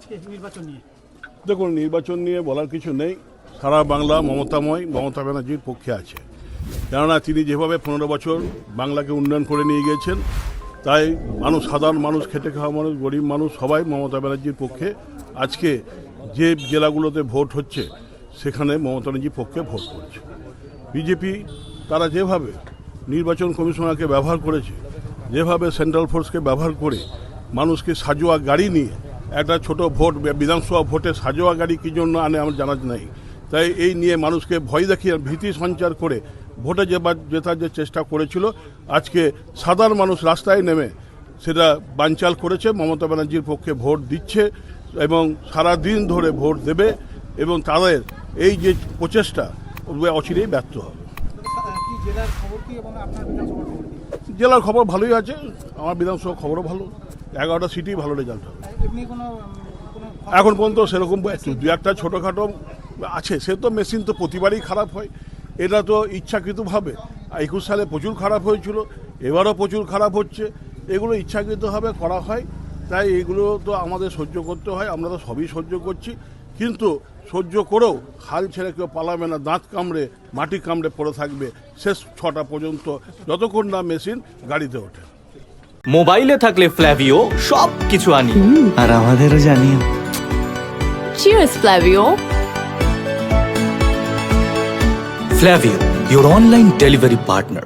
আজকে নির্বাচন নিয়ে? দেখুন, নির্বাচন নিয়ে বলার কিছু নেই। সারা বাংলা মমতা ব্যানার্জির পক্ষে আছে। কেননা তিনি যেভাবে 15 বছর বাংলাকে উন্নয়ন করে নিয়ে গিয়েছেন, তাই সাধারণ মানুষ, খেটে খাওয়া মানুষ, গরিব মানুষ সবাই মমতা ব্যানার্জির পক্ষে। আজকে যে জেলাগুলোতে ভোট হচ্ছে সেখানে মমতা ব্যানার্জির পক্ষে ভোট করছে। বিজেপি তারা যেভাবে নির্বাচন কমিশনারকে ব্যবহার করেছে, যেভাবে সেন্ট্রাল ফোর্সকে ব্যবহার করে মানুষকে সাজোয়া গাড়ি নিয়ে একটা ছোট ভোট, বিধানসভা ভোটে সাজোয়া গাড়ি কী জন্য আনে আমার জানা নেই। তাই এই নিয়ে মানুষকে ভয় দেখিয়ে ভীতি সঞ্চার করে ভোটে জেতার যে চেষ্টা করেছিল, আজকে সাধারণ মানুষ রাস্তায় নেমে সেটা বানচাল করেছে। মমতা ব্যানার্জির পক্ষে ভোট দিচ্ছে এবং সারা দিন ধরে ভোট দেবে এবং তাদের এই যে প্রচেষ্টা অচিরেই ব্যর্থ হবে। কি জেলার খবর কি এবং আপনার বিধানসভার খবর কি? জেলার খবর ভালোই আছে, আমার বিধানসভা খবরও ভালো, 11টা সিটি ভালো রেজাল্ট হবে। এমনি কোনো এখন পর্যন্ত সেরকম দু একটা ছোটোখাটো আছে, সে তো মেশিন তো প্রতিবারই খারাপ হয়, এটা তো ইচ্ছাকৃতভাবে 21 সালে প্রচুর খারাপ হয়েছিল, এবারও প্রচুর খারাপ হচ্ছে। এগুলো ইচ্ছাকৃতভাবে করা হয়, তাই এগুলো তো আমাদের সহ্য করতে হয়। আমরা তো সবই সহ্য করছি, কিন্তু সহ্য করেও হাল ছেড়ে কেউ পালাবে না, দাঁত কামড়ে মাটি কামড়ে পড়ে থাকবে শেষ 6টা পর্যন্ত, যতক্ষণ না মেশিন গাড়িতে ওঠে। মোবাইলে থাকলে ফ্ল্যাভিও সব কিছু আনি আর আমাদেরও জানিও। Cheers, Flavio. Flavio, your online delivery partner.